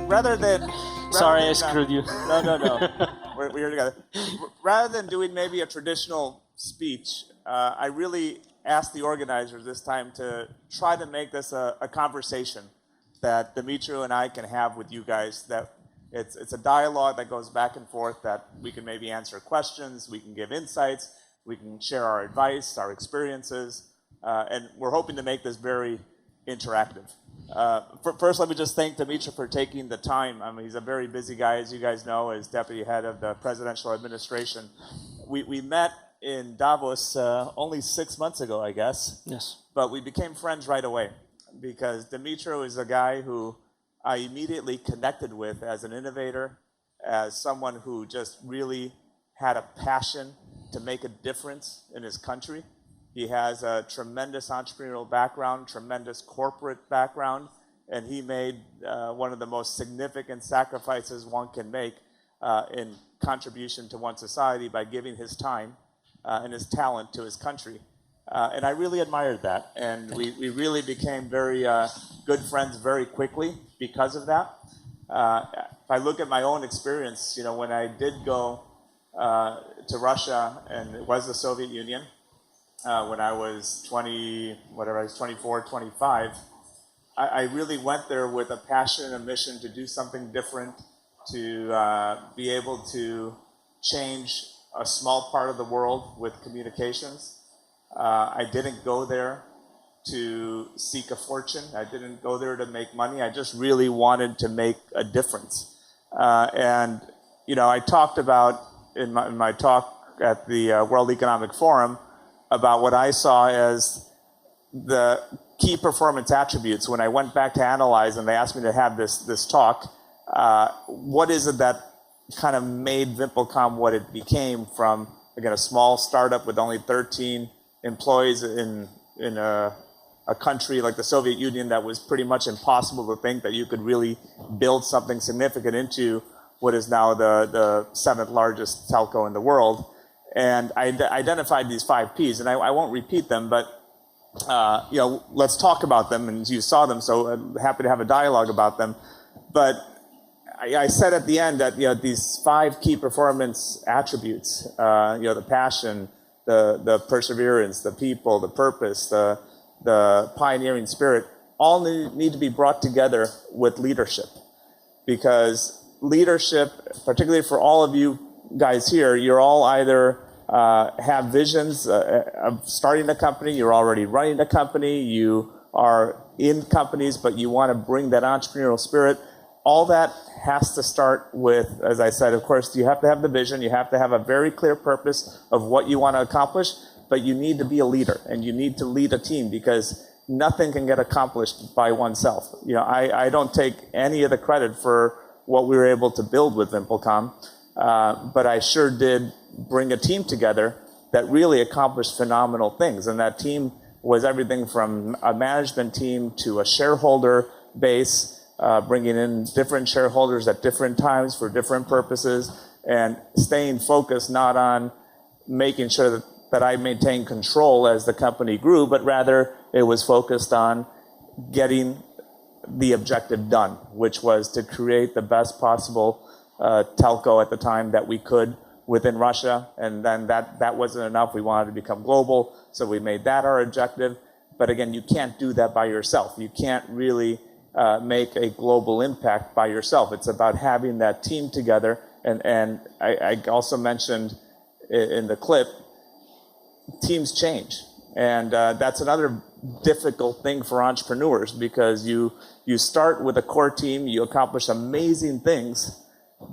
Rather than... Sorry, I screwed you. No. We're together. Rather than doing maybe a traditional speech, I really asked the organizers this time to try to make this a conversation that Dmytro and I can have with you guys, that it's a dialogue that goes back and forth, that we can maybe answer questions, we can give insights, we can share our advice, our experiences, and we're hoping to make this very interactive. First, let me just thank Dmytro for taking the time. I mean, he's a very busy guy, as you guys know, as deputy head of the presidential administration. We met in Davos only 6 months ago, I guess. Yes. But we became friends right away because Dmytro is a guy who I immediately connected with as an innovator, as someone who just really had a passion to make a difference in his country. He has a tremendous entrepreneurial background, tremendous corporate background, and he made one of the most significant sacrifices one can make in contribution to one's society by giving his time and his talent to his country. And I really admired that, and we really became very good friends very quickly because of that. If I look at my own experience, you know, when I did go to Russia, and it was the Soviet Union, when I was 24, 25, I really went there with a passion and a mission to do something different, to be able to change a small part of the world with communications. I didn't go there to seek a fortune. I didn't go there to make money. I just really wanted to make a difference. And, you know, I talked about in my talk at the World Economic Forum about what I saw as the key performance attributes. When I went back to analyze and they asked me to have this talk, what is it that kind of made VimpelCom what it became from, again, a small startup with only 13 employees in a country like the Soviet Union that was pretty much impossible to think that you could really build something significant into what is now the 7th largest telco in the world. And I identified these 5 Ps, and I won't repeat them, but you know, let's talk about them, and you saw them, so I'm happy to have a dialogue about them. But I said at the end that, you know, these 5 key performance attributes, you know, the passion, the perseverance, the people, the purpose, the pioneering spirit, all need to be brought together with leadership. Because leadership, particularly for all of you guys here, you're all either have visions of starting a company, you're already running a company, you are in companies, but you want to bring that entrepreneurial spirit. All that has to start with, as I said, of course, you have to have the vision, you have to have a very clear purpose of what you want to accomplish, but you need to be a leader, and you need to lead a team, because nothing can get accomplished by oneself. You know, I don't take any of the credit for what we were able to build with VimpelCom, but I sure did bring a team together that really accomplished phenomenal things. And that team was everything from a management team to a shareholder base, bringing in different shareholders at different times for different purposes, and staying focused not on making sure that I maintained control as the company grew, but rather it was focused on getting the objective done, which was to create the best possible telco at the time that we could within Russia. And then that wasn't enough. We wanted to become global, so we made that our objective. But again, you can't do that by yourself. You can't really make a global impact by yourself. It's about having that team together. And I also mentioned in the clip, teams change. And that's another difficult thing for entrepreneurs, because you start with a core team, you accomplish amazing things,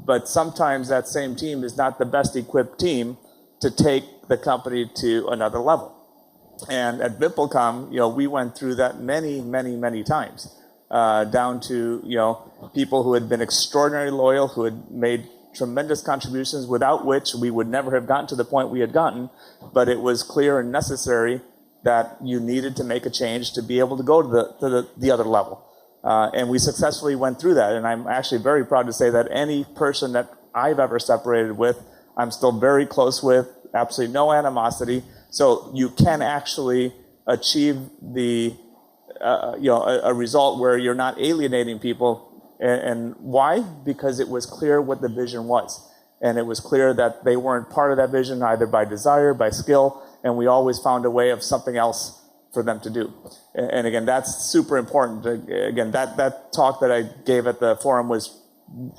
but sometimes that same team is not the best equipped team to take the company to another level. And at VimpelCom, you know, we went through that many times, down to, you know, people who had been extraordinarily loyal, who had made tremendous contributions, without which we would never have gotten to the point we had gotten. But it was clear and necessary that you needed to make a change to be able to go to the other level. And we successfully went through that. And I'm actually very proud to say that any person that I've ever separated with, I'm still very close with, absolutely no animosity. So you can actually achieve the a result where you're not alienating people. And why? Because it was clear what the vision was. And it was clear that they weren't part of that vision either by desire, by skill, and we always found a way of something else for them to do. And again, that's super important. Again, that talk that I gave at the forum was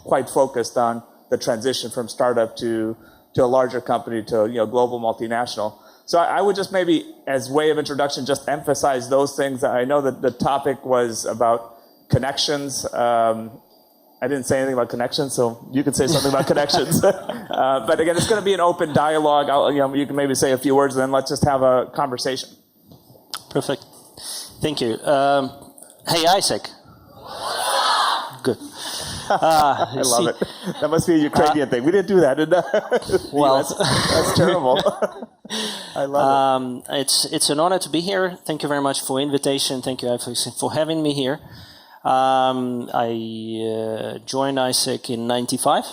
quite focused on the transition from startup to a larger company to global multinational. So I would just maybe, as way of introduction, just emphasize those things. I know that the topic was about connections. I didn't say anything about connections, so you can say something about connections. But again, it's going to be an open dialogue. You can maybe say a few words, and then let's just have a conversation. Perfect. Thank you. Hey, AIESEC. Good. I love it. That must be a Ukrainian thing. We didn't do that. Well, that's terrible. I love it. It's an honor to be here. Thank you very much for invitation. Thank you for having me here. I joined AIESEC in '95.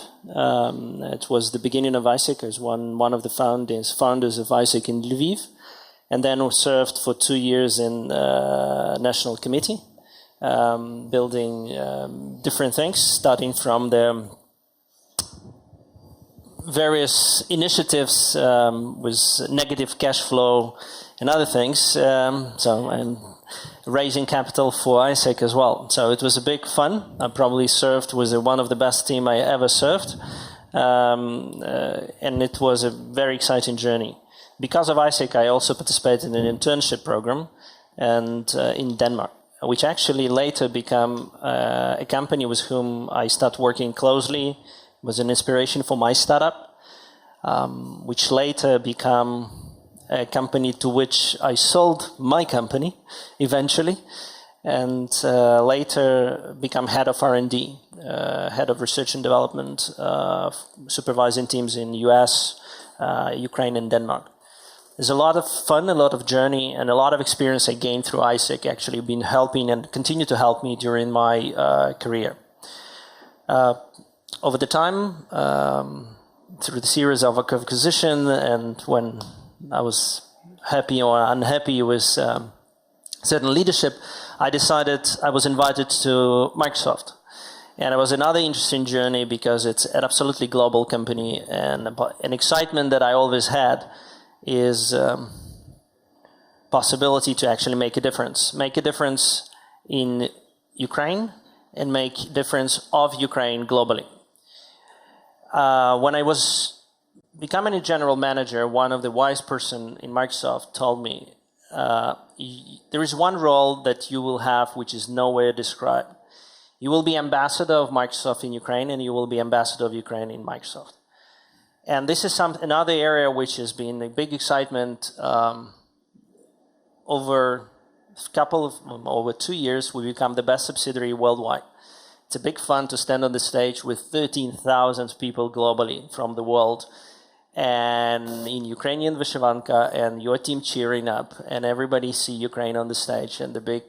It was the beginning of AIESEC. I was one of the founders of AIESEC in Lviv, and then served for 2 years in National Committee, building different things, starting from the various initiatives with negative cash flow and other things. So I'm raising capital for AIESEC as well. So it was a big fun. I probably served with one of the best team I ever served. And it was a very exciting journey. Because of AIESEC, I also participated in an internship program and in Denmark, which actually later became a company with whom I started working closely. It was an inspiration for my startup, which later became a company to which I sold my company eventually, and later become head of R&D, head of research and development, supervising teams in US, Ukraine, and Denmark. There's a lot of fun, a lot of journey, and a lot of experience I gained through AIESEC actually been helping and continue to help me during my career. Over the time, through the series of acquisition, and when I was happy or unhappy with certain leadership, I decided I was invited to Microsoft. And it was another interesting journey because it's an absolutely global company, and an excitement that I always had is possibility to actually make a difference in Ukraine and make a difference of Ukraine globally. When I was becoming a general manager, one of the wise person in Microsoft told me, there is one role that you will have which is nowhere described. You will be ambassador of Microsoft in Ukraine, and you will be ambassador of Ukraine in Microsoft. And this is another area which has been a big excitement. Over 2 years, we become the best subsidiary worldwide. It's a big fun to stand on the stage with 13,000 people globally from the world, and in Ukrainian Vyshivanka, and your team cheering up, and everybody see Ukraine on the stage, and the big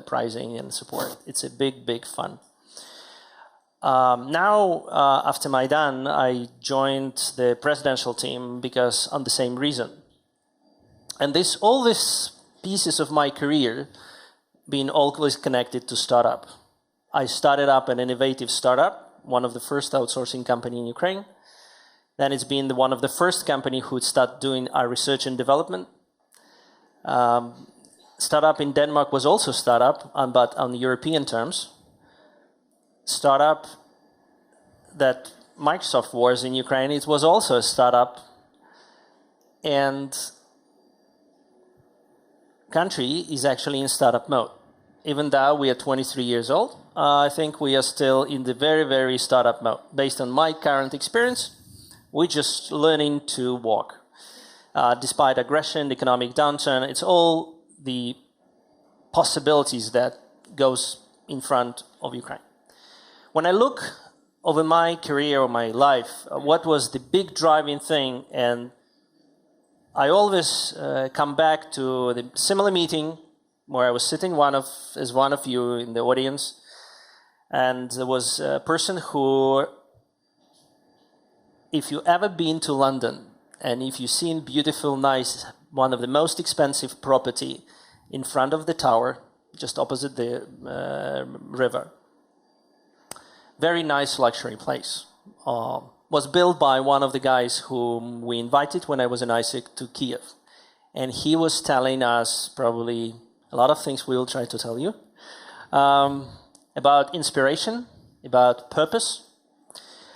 prizing and support. It's a big fun. Now, after Maidan, I joined the presidential team because on the same reason. And all these pieces of my career being always connected to startup. I started up an innovative startup, one of the first outsourcing company in Ukraine. Then it's been one of the first company who started doing our research and development. Startup in Denmark was also startup, but on European terms. Startup that Microsoft was in Ukraine, it was also a startup. And country is actually in startup mode. Even though we are 23 years old, I think we are still in the very startup mode. Based on my current experience, we're just learning to walk. Despite aggression, economic downturn, it's all the possibilities that goes in front of Ukraine. When I look over my career or my life, what was the big driving thing? And I always come back to the similar meeting where I was sitting as one of you in the audience, and there was a person who, if you ever been to London and if you've seen beautiful, nice, one of the most expensive property in front of the tower, just opposite the river. Very nice luxury place. Was built by one of the guys whom we invited when I was in AIESEC to Kiev. And he was telling us probably a lot of things we will try to tell you. About inspiration, about purpose.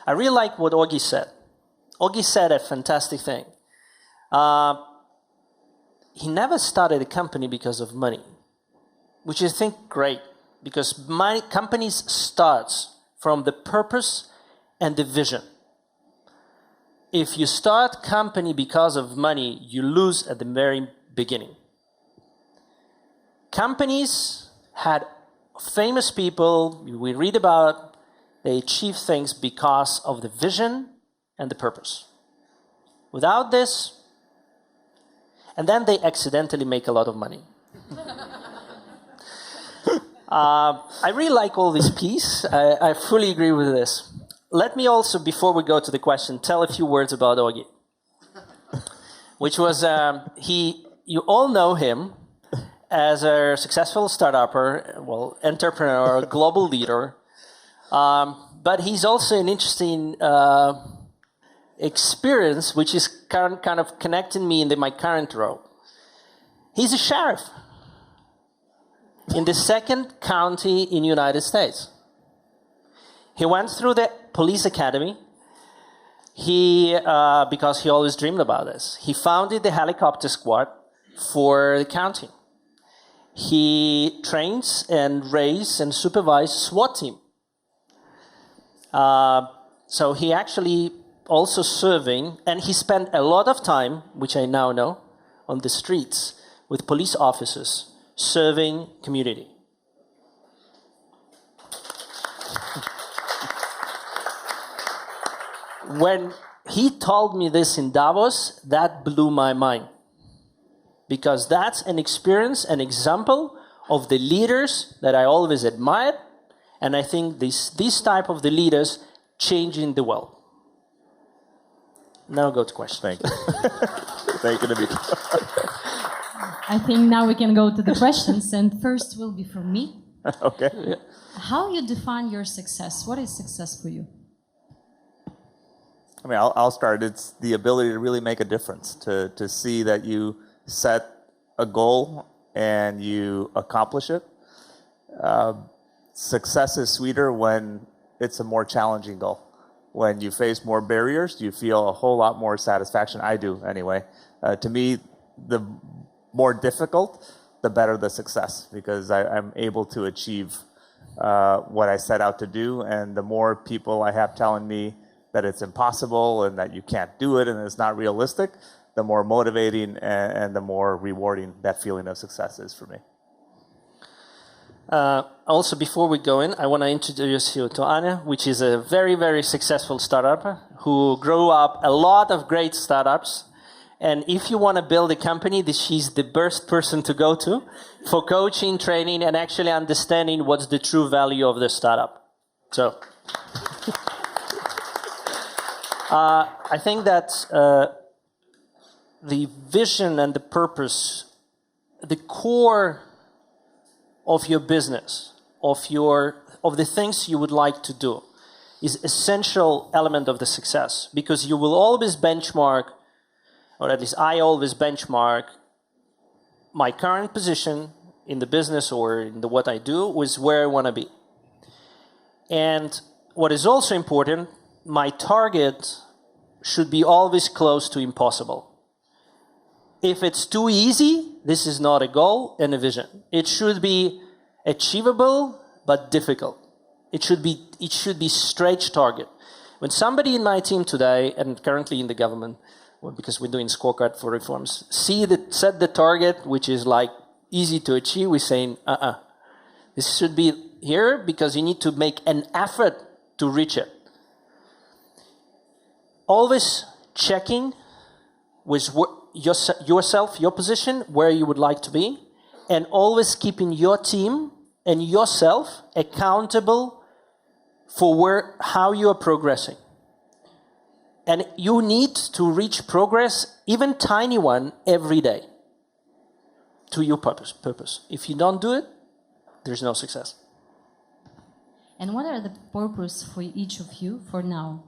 I really like what Augie said. Augie said a fantastic thing. He never started a company because of money, which I think great, because companies starts from the purpose and the vision. If you start company because of money, you lose at the very beginning. Companies had famous people we read about, they achieve things because of the vision and the purpose. Without this, and then they accidentally make a lot of money. I really like all this piece. I fully agree with this. Let me also, before we go to the question, tell a few words about Augie. Which was, you all know him as a successful startupper, well, entrepreneur, global leader. But he's also an interesting experience, which is kind of connecting me in my current role. He's a sheriff in the 2nd county in the United States. He went through the police academy. Because he always dreamed about this. He founded the helicopter squad for the county. He trains and raises and supervises SWAT team. So he actually also serving, and he spent a lot of time, which I now know, on the streets with police officers serving community. When he told me this in Davos, that blew my mind. Because that's an experience, an example of the leaders that I always admired. And I think this type of the leaders changing the world. Now go to questions. Thank you. Thank you, Dmytro. I think now we can go to the questions. And first will be from me. Okay. How you define your success? What is success for you? I mean, I'll start. It's the ability to really make a difference, to see that you set a goal and you accomplish it. Success is sweeter when it's a more challenging goal. When you face more barriers, you feel a whole lot more satisfaction. I do, anyway. To me, the more difficult, the better the success, because I'm able to achieve what I set out to do. And the more people I have telling me that it's impossible and that you can't do it and it's not realistic, the more motivating and the more rewarding that feeling of success is for me. Also, before we go in, I want to introduce you to Anya, which is a very, very successful startup who grew up a lot of great startups. And if you want to build a company, she's the best person to go to for coaching, training, and actually understanding what's the true value of the startup. So, I think that the vision and the purpose, the core of your business, of the things you would like to do, is essential element of the success, because you will always benchmark, or at least I always benchmark my current position in the business or in what I do with where I want to be. And what is also important, my target should be always close to impossible. If it's too easy, this is not a goal and a vision. It should be achievable but difficult. It should be stretch target. When somebody in my team today, and currently in the government, well, because we're doing scorecard for reforms, set the target, which is like easy to achieve, we're saying, this should be here because you need to make an effort to reach it. Always checking with yourself, your position, where you would like to be, and always keeping your team and yourself accountable for how you are progressing. And you need to reach progress, even tiny one, every day to your purpose. If you don't do it, there's no success. And what are the purpose for each of you for now?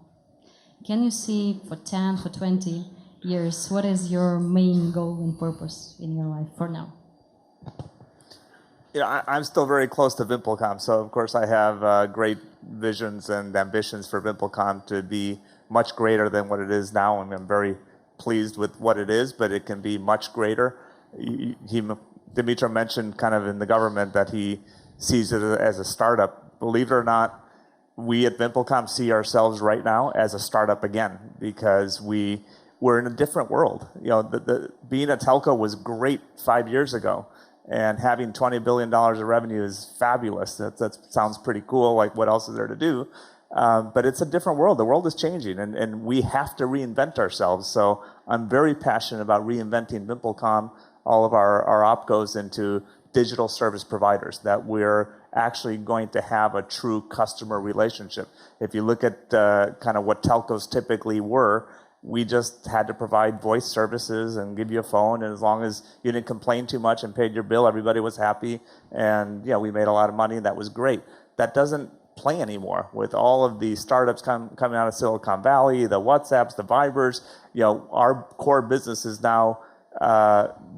Can you see for 10, for 20 years, what is your main goal and purpose in your life for now? I'm still very close to VimpelCom, so of course I have great visions and ambitions for VimpelCom to be much greater than what it is now, and I'm very pleased with what it is, but it can be much greater. Dmytro mentioned kind of in the government that he sees it as a startup. Believe it or not, we at VimpelCom see ourselves right now as a startup again, because we're in a different world. Being a telco was great 5 years ago, and having $20 billion of revenue is fabulous. That sounds pretty cool, like what else is there to do? But it's a different world. The world is changing, and we have to reinvent ourselves. So I'm very passionate about reinventing VimpelCom, all of our opcos into digital service providers, that we're actually going to have a true customer relationship. If you look at kind of what telcos typically were, we just had to provide voice services and give you a phone, and as long as you didn't complain too much and paid your bill, everybody was happy, and we made a lot of money, and that was great. That doesn't play anymore with all of the startups coming out of Silicon Valley, the WhatsApps, the Vibers. Our core business is now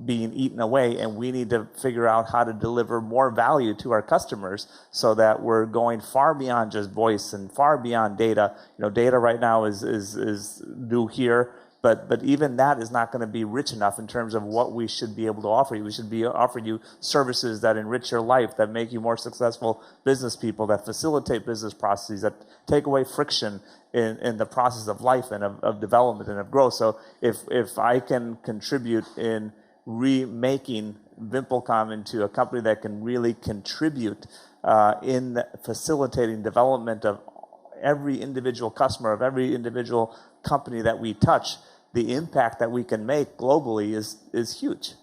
being eaten away, and we need to figure out how to deliver more value to our customers so that we're going far beyond just voice and far beyond data. Data right now is new here, but even that is not going to be rich enough in terms of what we should be able to offer you. We should be offering you services that enrich your life, that make you more successful business people, that facilitate business processes, that take away friction in the process of life and of development and of growth. So if I can contribute in remaking VimpelCom into a company that can really contribute in facilitating development of every individual customer, of every individual company that we touch, the impact that we can make globally is huge.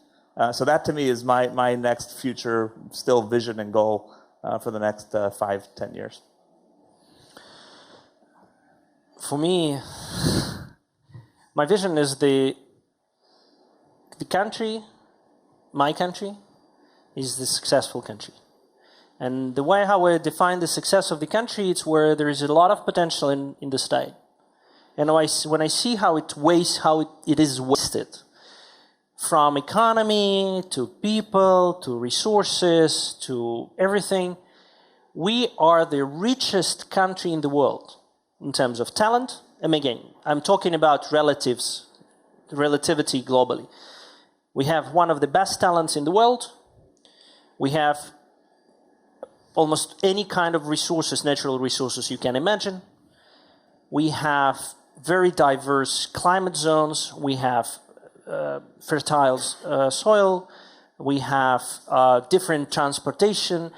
So that to me is my next future still vision and goal for the next 5-10 years. For me, my vision is the country, my country, is the successful country. And the way how I define the success of the country, it's where there is a lot of potential in the state. And when I see how it is wasted, from economy to people to resources to everything, we are the richest country in the world in terms of talent. And again, I'm talking about relativity globally. We have one of the best talents in the world. We have almost any kind of resources, natural resources you can imagine. We have very diverse climate zones. We have fertile soil. We have different transportation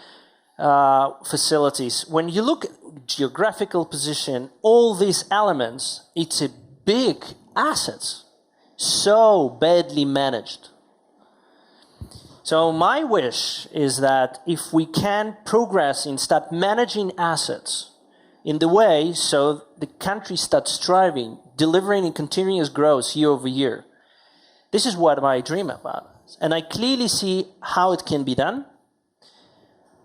facilities. When you look at geographical position, all these elements, it's a big assets, so badly managed. So my wish is that if we can progress in start managing assets in the way so the country starts thriving, delivering in continuous growth year over year, this is what I dream about. And I clearly see how it can be done.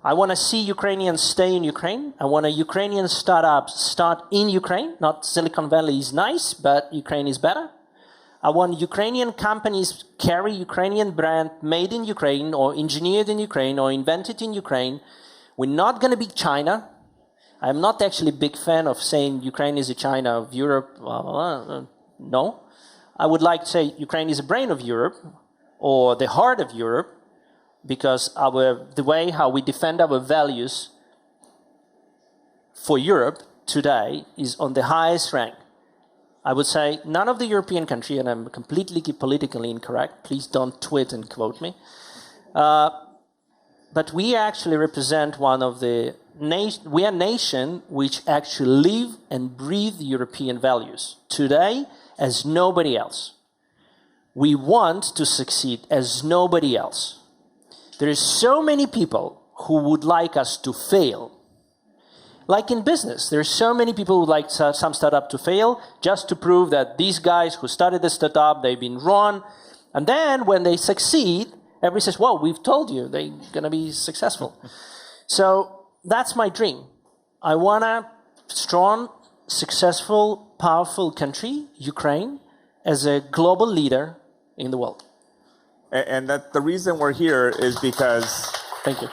I want to see Ukrainians stay in Ukraine. I want a Ukrainian startups start in Ukraine. Not Silicon Valley is nice, but Ukraine is better. I want Ukrainian companies carry Ukrainian brand made in Ukraine or engineered in Ukraine or invented in Ukraine. We're not going to be China. I'm not actually a big fan of saying Ukraine is a China of Europe. No. I would like to say Ukraine is the brain of Europe or the heart of Europe, because the way how we defend our values for Europe today is on the highest rank. I would say none of the European country, and I'm completely politically incorrect, please don't tweet and quote me, but we actually represent one of the we are a nation which actually live and breathe European values today as nobody else. We want to succeed as nobody else. There is so many people who would like us to fail. Like in business, there are so many people who would like some startup to fail just to prove that these guys who started the startup, they've been wrong. And then when they succeed, everybody says, well, we've told you they're going to be successful. So that's my dream. I want a strong, successful, powerful country, Ukraine, as a global leader in the world. And that the reason we're here is because Thank you.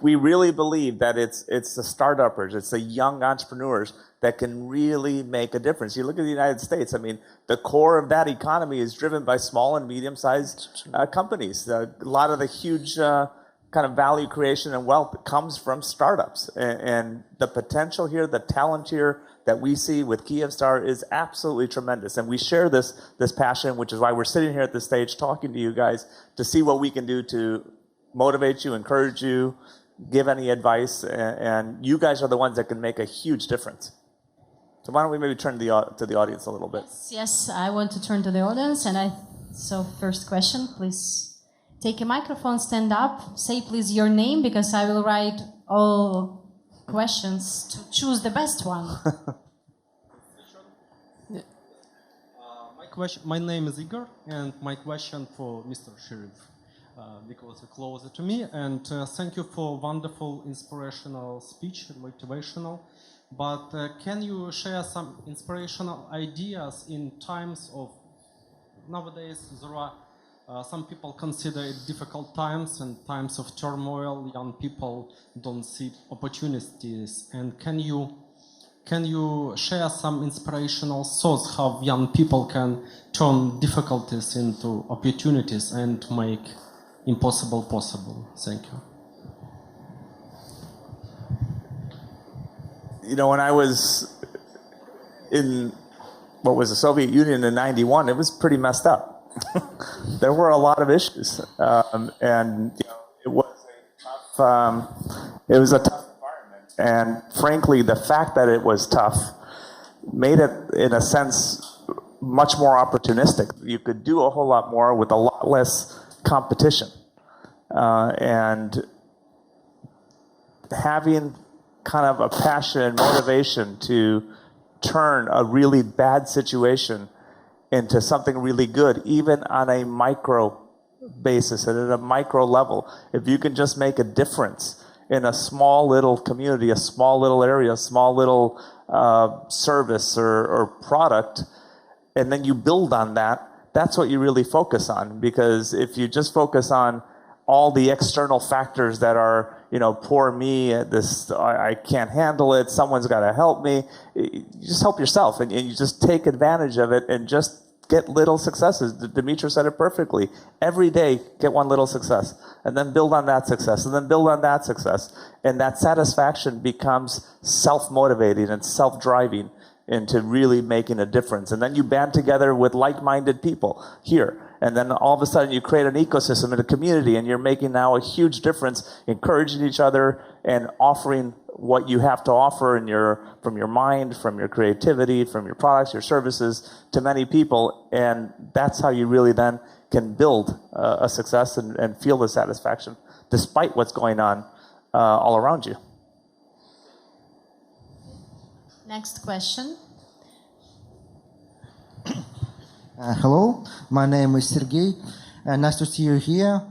we really believe that it's the startuppers, it's the young entrepreneurs that can really make a difference. You look at the United States, I mean, the core of that economy is driven by small and medium-sized companies. A lot of the huge kind of value creation and wealth comes from startups. And the potential here, the talent here that we see with Kyivstar is absolutely tremendous. And we share this passion, which is why we're sitting here at this stage talking to you guys to see what we can do to motivate you, encourage you, give any advice, and you guys are the ones that can make a huge difference. So why don't we maybe turn to the audience a little bit? Yes, I want to turn to the audience, so first question, please take a microphone, stand up, say please your name, because I will write all questions to choose the best one. My name is Igor, and my question for Mr. Shymkiv. Because it's closer to me, and thank you for wonderful inspirational speech, motivational, but can you share some inspirational ideas in times of, nowadays there are some people consider it difficult times and times of turmoil, young people don't see opportunities, and can you share some inspirational thoughts how young people can turn difficulties into opportunities and make impossible possible? Thank you. You know, when I was in what was the Soviet Union in '91, it was pretty messed up. There were a lot of issues, and you know, it was a tough environment. And frankly, the fact that it was tough made it, in a sense, much more opportunistic. You could do a whole lot more with a lot less competition, and having kind of a passion and motivation to turn a really bad situation into something really good, even on a micro basis and at a micro level. If you can just make a difference in a small little community, a small little area, a small little service or product, and then you build on that, that's what you really focus on. Because if you just focus on all the external factors that are, you know, poor me, I can't handle it, someone's got to help me, you just help yourself, and you just take advantage of it and just get little successes. Dmytro said it perfectly. Every day, get one little success, and then build on that success, and then build on that success. And that satisfaction becomes self-motivating and self-driving into really making a difference. And then you band together with like-minded people here. And then all of a sudden you create an ecosystem and a community, and you're making now a huge difference, encouraging each other and offering what you have to offer from your mind, from your creativity, from your products, your services to many people. And that's how you really then can build a success and feel the satisfaction despite what's going on all around you. Next question. Hello, my name is Sergey. Nice to see you here.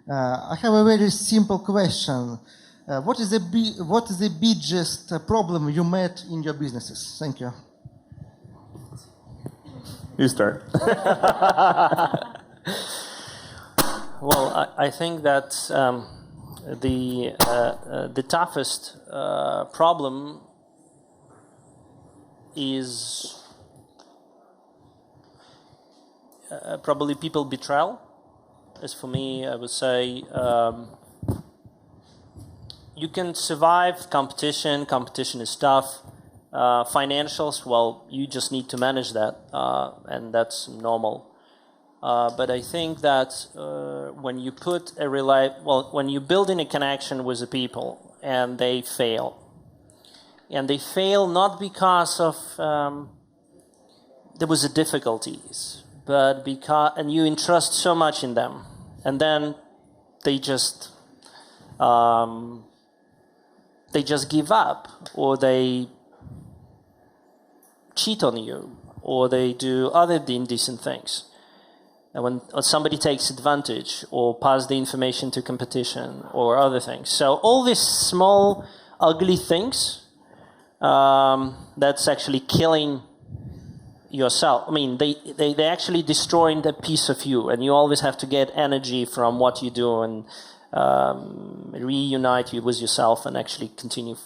I have a very simple question. What is the biggest problem you met in your businesses? Thank you. You start. Well, I think that the toughest problem is probably people betrayal. As for me, I would say you can survive competition. Competition is tough. Financials, well, you just need to manage that, and that's normal. But I think that when you put when you build in a connection with the people and they fail not because of there was a difficulties, but because, and you entrust so much in them, and then they just give up, or they cheat on you, or they do other indecent things. and when somebody takes advantage or pass the information to competition or other things. So all these small, ugly things, that's actually killing yourself. I mean, they actually destroying a piece of you, and you always have to get energy from what you do and reunite you with yourself and actually continue.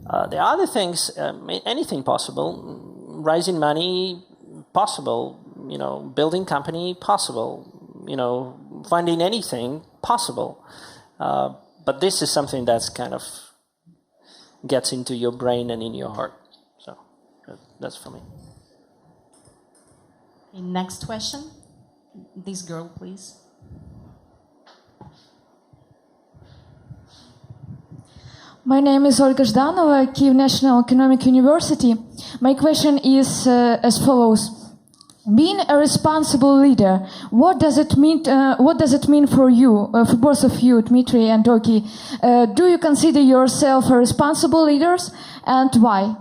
The other things, anything possible, raising money, possible, building company, possible, finding anything, possible. But this is something that's kind of gets into your brain and in your heart. So that's for me. Next question. This girl, please. My name is Olga Zhdanova, Kyiv National Economic University. My question is as follows. Being a responsible leader, what does it mean? What does it mean for you, for both of you, Dmitry and Augie? Do you consider yourself a responsible leader, and why?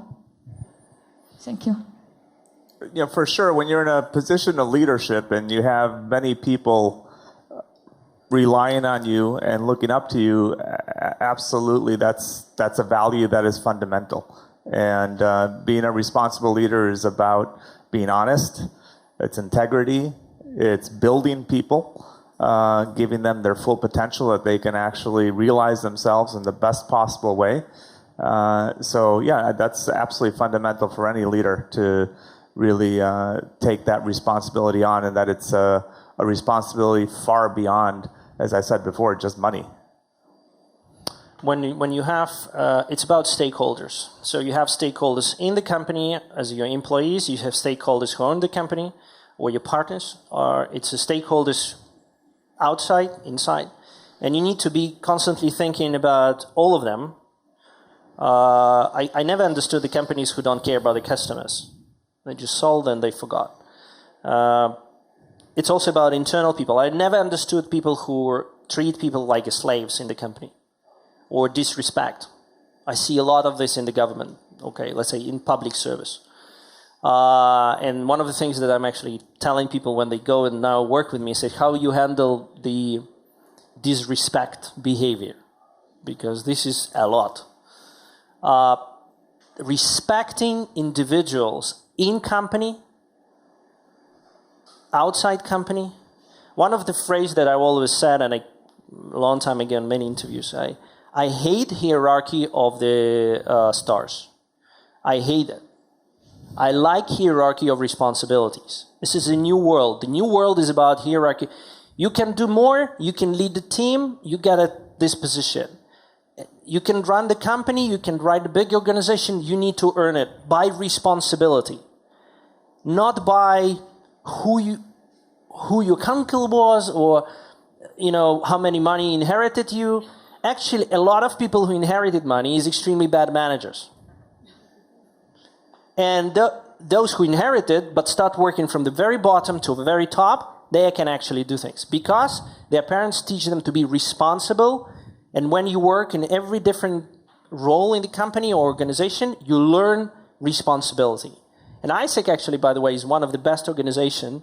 Thank you. For sure, when you're in a position of leadership and you have many people relying on you and looking up to you, absolutely, that's a value that is fundamental. And being a responsible leader is about being honest. It's integrity. It's building people, giving them their full potential that they can actually realize themselves in the best possible way. So yeah, that's absolutely fundamental for any leader to really take that responsibility on, and that it's a responsibility far beyond, as I said before, just money. When you have, it's about stakeholders. So you have stakeholders in the company as your employees, you have stakeholders who own the company, or your partners, or it's the stakeholders outside, inside. And you need to be constantly thinking about all of them. I never understood the companies who don't care about the customers. They just sold and they forgot. It's also about internal people. I never understood people who treat people like slaves in the company or disrespect. I see a lot of this in the government, okay, let's say in public service. And one of the things that I'm actually telling people when they go and now work with me is how you handle the disrespect behavior, because this is a lot. Respecting individuals in company, outside company. One of the phrases that I've always said, and a long time ago in many interviews, I hate hierarchy of the stars. I hate it. I like hierarchy of responsibilities. This is a new world. The new world is about hierarchy. You can do more, you can lead the team, you get at this position. You can run the company, you can run a big organization, you need to earn it by responsibility. Not by who your uncle was, or how many money inherited you. Actually, a lot of people who inherited money is extremely bad managers. And those who inherited but start working from the very bottom to the very top, they can actually do things because their parents teach them to be responsible. And when you work in every different role in the company or organization, you learn responsibility. And AIESEC actually, by the way, is one of the best organizations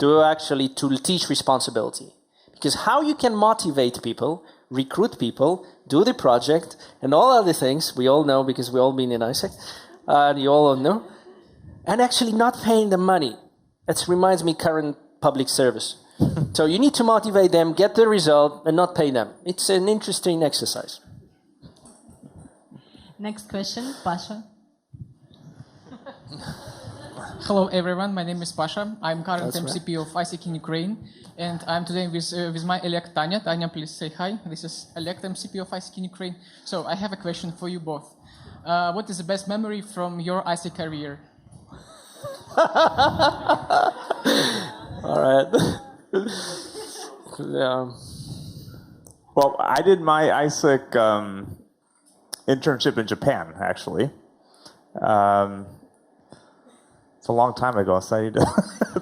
to teach responsibility. Because how you can motivate people, recruit people, do the project, and all other things, we all know because we all been in AIESEC, and you all know, and actually not paying them money. That reminds me current public service. So you need to motivate them, get the result, and not pay them. It's an interesting exercise. Next question, Pasha. Hello everyone, my name is Pasha. I'm current MCP of AIESEC in Ukraine, and I'm today with my elect Tanya. Tanya, please say hi. This is elect MCP of AIESEC in Ukraine. So I have a question for you both. What is the best memory from your AIESEC career? All right. Yeah. Well, I did my AIESEC internship in Japan, actually. It's a long time ago, so I need to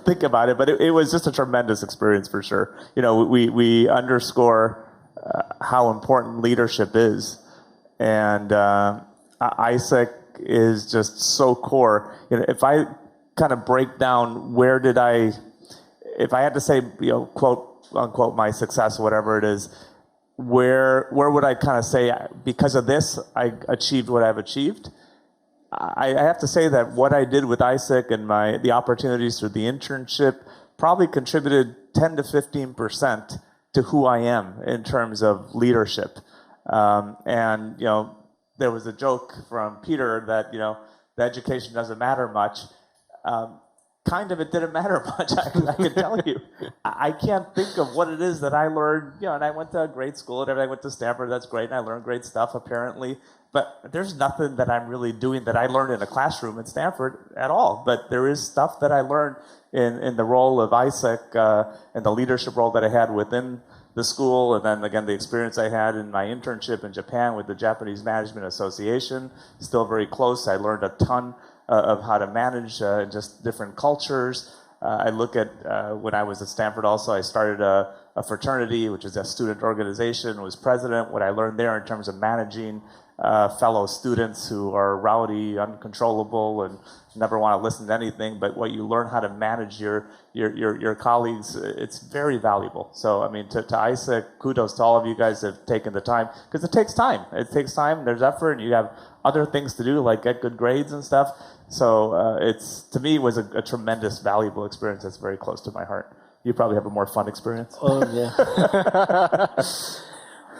think about it. But it was just a tremendous experience for sure. We underscore how important leadership is, and AIESEC is just so core. If I kind of break down where did I if I had to say, quote unquote, my success, whatever it is, where would I kind of say, because of this, I achieved what I've achieved? I have to say that what I did with AIESEC and the opportunities through the internship probably contributed 10 to 15% to who I am in terms of leadership. And there was a joke from Peter that the education doesn't matter much. Kind of, it didn't matter much. I can tell you. I can't think of what it is that I learned. And I went to a great school and everything. I went to Stanford. That's great, and I learned great stuff apparently. But there's nothing that I'm really doing that I learned in a classroom at Stanford at all. But there is stuff that I learned in the role of AIESEC and the leadership role that I had within the school, and then again the experience I had in my internship in Japan with the Japanese Management Association. Still very close. I learned a ton of how to manage just different cultures. I look at when I was at Stanford also, I started a fraternity, which is a student organization, was president. What I learned there in terms of managing fellow students who are rowdy, uncontrollable, and never want to listen to anything, but what you learn how to manage your colleagues, it's very valuable. So, I mean, to AIESEC, kudos to all of you guys that have taken the time, because it takes time. It takes time, there's effort, and you have other things to do, like get good grades and stuff. So to me, it was a tremendous, valuable experience that's very close to my heart. You probably have a more fun experience. Oh, yeah.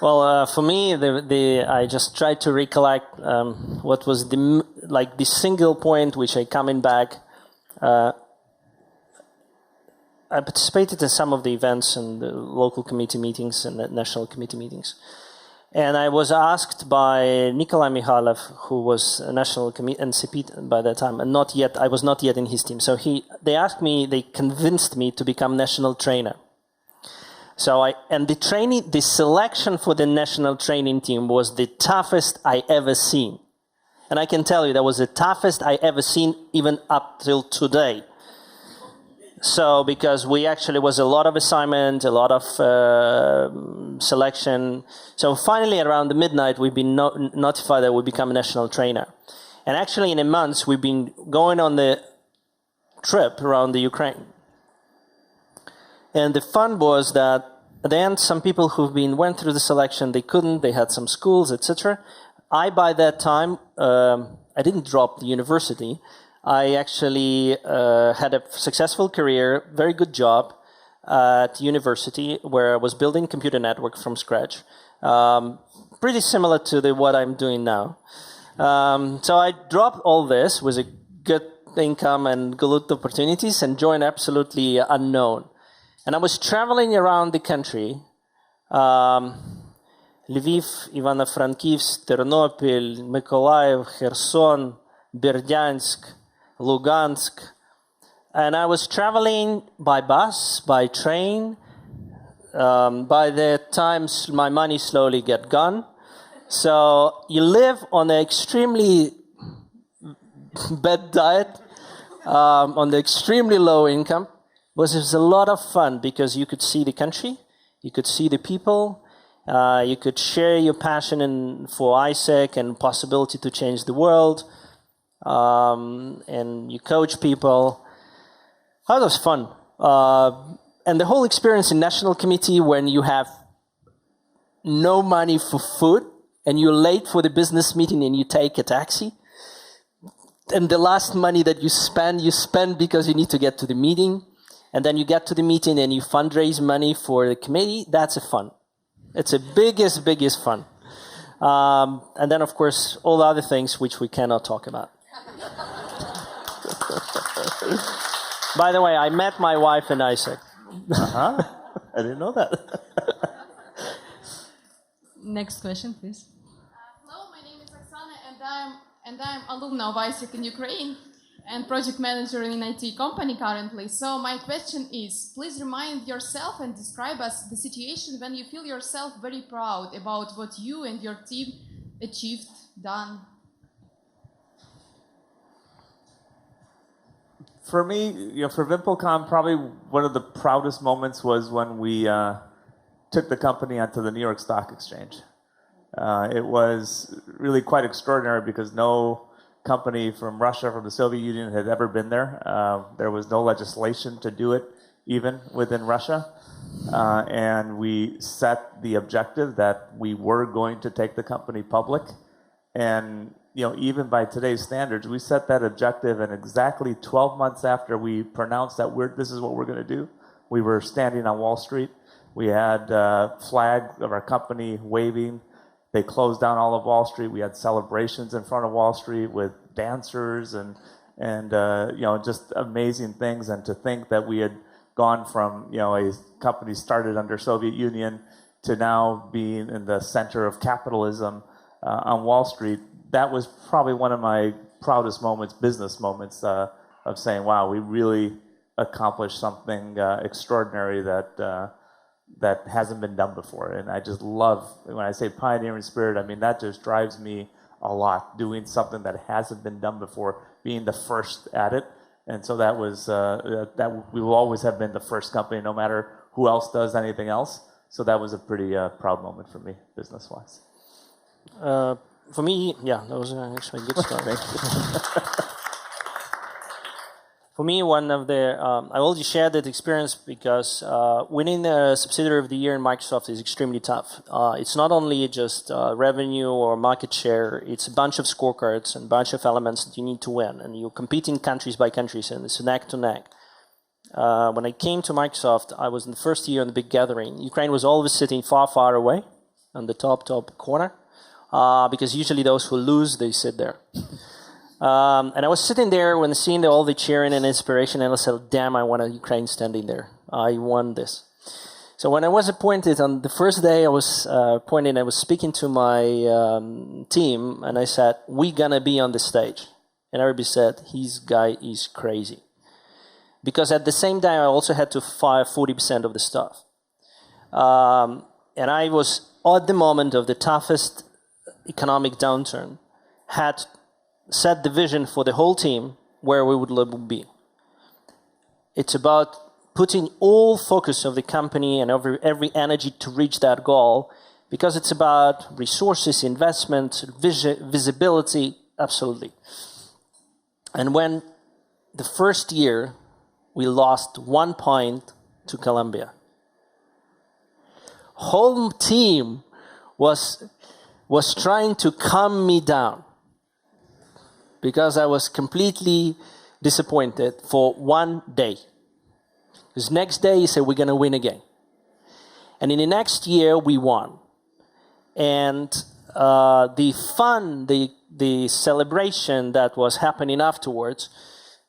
Well, for me, I just tried to recollect what was the single point which I coming back. I participated in some of the events and the local committee meetings and the national committee meetings. And I was asked by Nikolai Mikhailov, who was a national NCP by that time, and I was not yet in his team. So they convinced me to become national trainer. So the selection for the national training team was the toughest I ever seen. And I can tell you, that was the toughest I ever seen, even up till today. So, because we actually was a lot of assignment, a lot of selection. So finally, around the midnight, we've been notified that we become a national trainer. And actually, in a month, we've been going on the trip around the Ukraine. And the fun was that at the end, some people went through the selection, they couldn't, they had some schools, etc. By that time, I didn't drop the university. I actually had a successful career, very good job at university, where I was building computer network from scratch. Pretty similar to what I'm doing now. So I dropped all this with a good income and good opportunities and joined absolutely unknown. And I was traveling around the country, Lviv, Ivano-Frankivsk, Ternopil, Mykolaiv, Kherson, Berdyansk, Lugansk. And I was traveling by bus, by train. By the time my money slowly get gone. So you live on an extremely bad diet, on the extremely low income. It was a lot of fun because you could see the country, you could see the people, you could share your passion for AIESEC and possibility to change the world, and you coach people. That was fun. And the whole experience in National Committee, when you have no money for food and you're late for the business meeting and you take a taxi, and the last money that you spend because you need to get to the meeting, and then you get to the meeting and you fundraise money for the committee, that's a fun. It's the biggest fun. And then, of course, all the other things which we cannot talk about. By the way, I met my wife in AIESEC. Uh-huh. I didn't know that. Next question, please. Hello, my name is Oksana, and I'm alumna of AIESEC in Ukraine and project manager in an IT company currently. So my question is, please remind yourself and describe us the situation when you feel yourself very proud about what you and your team achieved, done. For me, for VimpelCom, probably one of the proudest moments was when we took the company onto the New York Stock Exchange. It was really quite extraordinary because no company from Russia, from the Soviet Union, had ever been there. There was no legislation to do it. even within Russia. And we set the objective that we were going to take the company public. And even by today's standards, we set that objective, and exactly 12 months after we pronounced that this is what we're going to do, we were standing on Wall Street. We had a flag of our company waving. They closed down all of Wall Street. We had celebrations in front of Wall Street with dancers and just amazing things. And to think that we had gone from a company started under Soviet Union to now being in the center of capitalism on Wall Street, that was probably one of my proudest moments, business moments, of saying, wow, we really accomplished something extraordinary that hasn't been done before. And I just love, when I say pioneering spirit, I mean, that just drives me a lot, doing something that hasn't been done before, being the first at it. And so that was, that we will always have been the first company, no matter who else does anything else. So that was a pretty proud moment for me, business-wise. For me, yeah, that was actually a good start. For me, one of the, I already shared that experience because winning a subsidiary of the year in Microsoft is extremely tough. It's not only just revenue or market share, it's a bunch of scorecards and a bunch of elements that you need to win. And you're competing countries by countries, and it's neck to neck. When I came to Microsoft, I was in the first year in the big gathering. Ukraine was always sitting far, far away on the top corner. Because usually those who lose, they sit there. And I was sitting there when seeing all the cheering and inspiration, and I said, damn, I want a Ukraine standing there. I won this. So when I was appointed, on the first day I was appointed, I was speaking to my team, and I said, we're going to be on the stage. And everybody said, his guy is crazy. Because at the same time, I also had to fire 40% of the staff. And I was, at the moment of the toughest economic downturn, had set the vision for the whole team where we would be. It's about putting all focus of the company and every energy to reach that goal, because it's about resources, investment, visibility, absolutely. And when the first year we lost 1 point to Colombia, whole team was trying to calm me down because I was completely disappointed for 1 day. Because next day he said, we're going to win again. And in the next year, we won. And the fun, the celebration that was happening afterwards,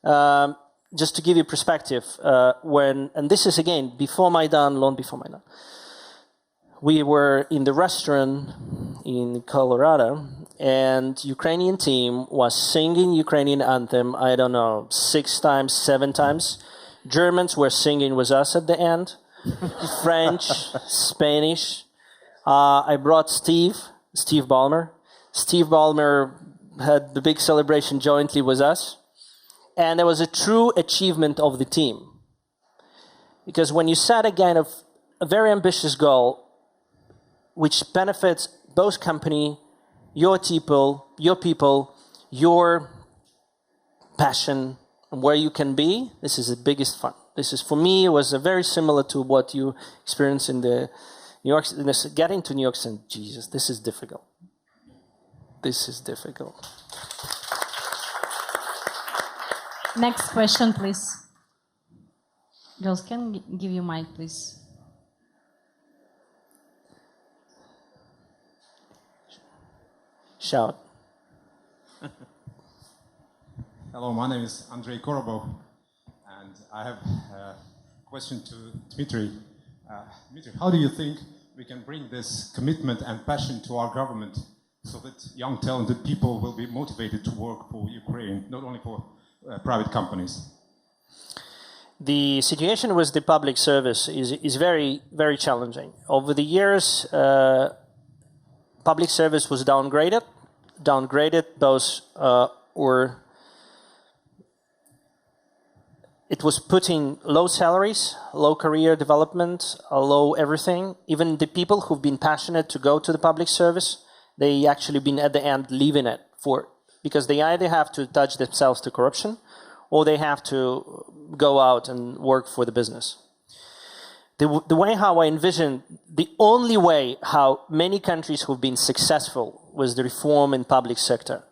just to give you perspective, and this is again, before Maidan, long before Maidan, we were in the restaurant in Colorado, and Ukrainian team was singing Ukrainian anthem, I don't know, 6 times, 7 times. Germans were singing with us at the end. French, Spanish. I brought Steve Ballmer. Steve Ballmer had the big celebration jointly with us. And there was a true achievement of the team. Because when you set again a very ambitious goal, which benefits both company, your people, your passion, and where you can be, this is the biggest fun. This is, for me, it was very similar to what you experienced in the New York, getting to New York City. Jesus, this is difficult. This is difficult. Next question, please. Girls, can I give you mic, please? Shout. Hello, my name is Andrei Korobov, and I have a question to Dmitry. Dmitry, how do you think we can bring this commitment and passion to our government so that young, talented people will be motivated to work for Ukraine, not only for private companies? The situation with the public service is very, very challenging. Over the years, public service was downgraded both, or it was putting low salaries, low career development, low everything. Even the people who've been passionate to go to the public service, they actually been at the end leaving it because they either have to attach themselves to corruption or they have to go out and work for the business. the way how I envision, the only way how many countries who've been successful with the reform in public sector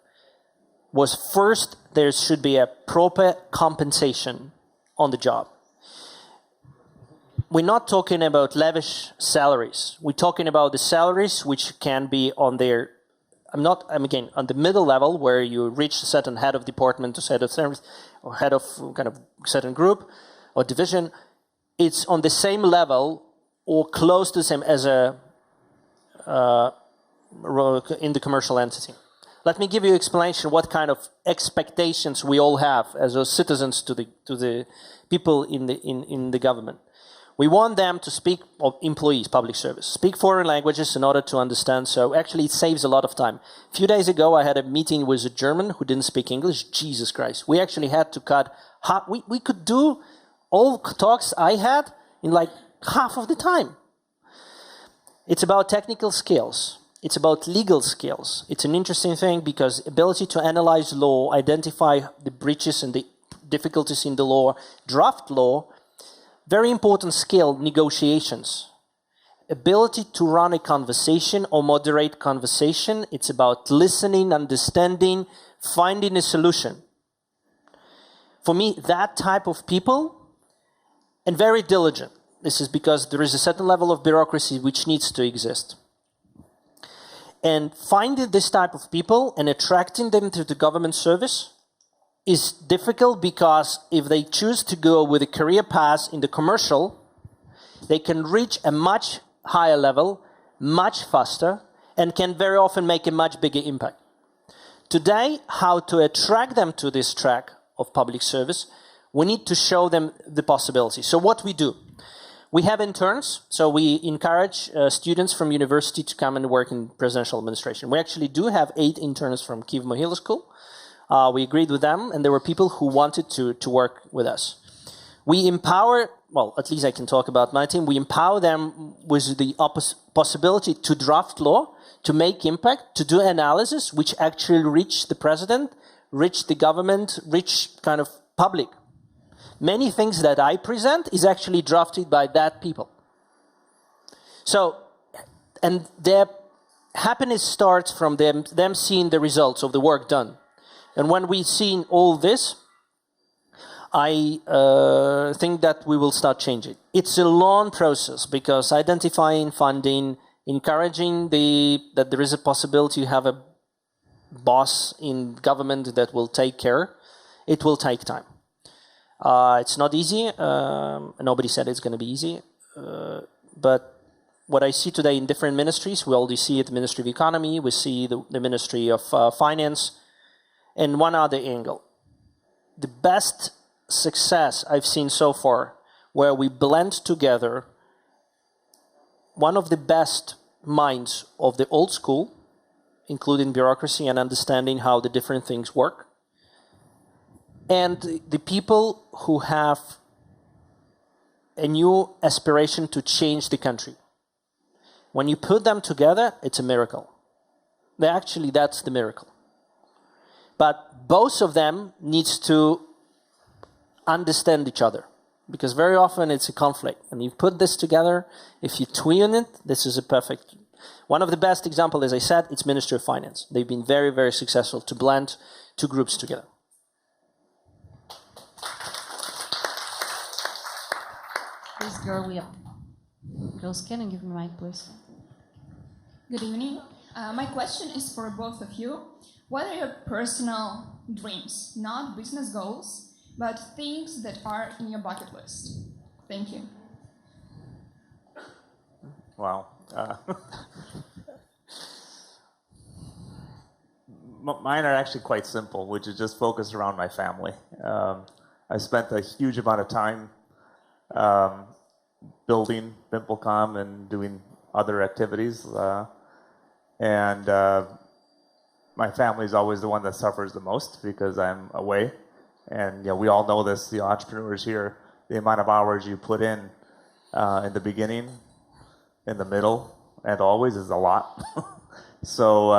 was first, there should be a proper compensation on the job. We're not talking about lavish salaries. We're talking about the salaries which can be on their, I'm again, on the middle level where you reach a certain head of department or head of service or head of kind of certain group or division. It's on the same level or close to the same as a in the commercial entity. Let me give you an explanation what kind of expectations we all have as citizens to the people in the government. We want them to speak, or employees, public service, speak foreign languages in order to understand. So actually it saves a lot of time. A few days ago I had a meeting with a German who didn't speak English. Jesus Christ. We actually had to cut, we could do all talks I had in like half of the time. It's about technical skills. It's about legal skills. It's an interesting thing because ability to analyze law, identify the breaches and the difficulties in the law, draft law, very important skill, negotiations. Ability to run a conversation or moderate conversation. It's about listening, understanding, finding a solution. For me, that type of people, and very diligent. This is because there is a certain level of bureaucracy which needs to exist. And finding this type of people and attracting them to the government service is difficult because if they choose to go with a career path in the commercial, they can reach a much higher level, much faster, and can very often make a much bigger impact. Today, how to attract them to this track of public service, we need to show them the possibility. So what we do, we have interns, so we encourage students from university to come and work in presidential administration. We actually do have 8 interns from Kyiv Mohila School. We agreed with them, and there were people who wanted to work with us. We empower, well, at least I can talk about my team, we empower them with the possibility to draft law, to make impact, to do analysis, which actually reach the president, reach the government, reach kind of public. Many things that I present is actually drafted by that people. So, and their happiness starts from them seeing the results of the work done. And when we've seen all this, I think that we will start changing. It's a long process because identifying funding, encouraging that there is a possibility to have a boss in government that will take care, it will take time. It's not easy. Nobody said it's going to be easy. But what I see today in different ministries, we already see it, the Ministry of Economy, we see the Ministry of Finance, and one other angle. The best success I've seen so far, where we blend together one of the best minds of the old school, including bureaucracy and understanding how the different things work, and the people who have a new aspiration to change the country. When you put them together, it's a miracle. Actually, that's the miracle. But both of them needs to understand each other, because very often it's a conflict. And you put this together, if you twin it, this is a perfect. One of the best examples, as I said, it's Ministry of Finance. They've been very, very successful to blend 2 groups together. This girl, girls, can you give me a mic, please? Good evening. My question is for both of you. What are your personal dreams? Not business goals, but things that are in your bucket list. Thank you. Wow. Mine are actually quite simple, which is just focused around my family. I spent a huge amount of time building Bimplecom and doing other activities. My family is always the one that suffers the most because I'm away. And we all know this, the entrepreneurs here, the amount of hours you put in the beginning, in the middle, and always is a lot. So,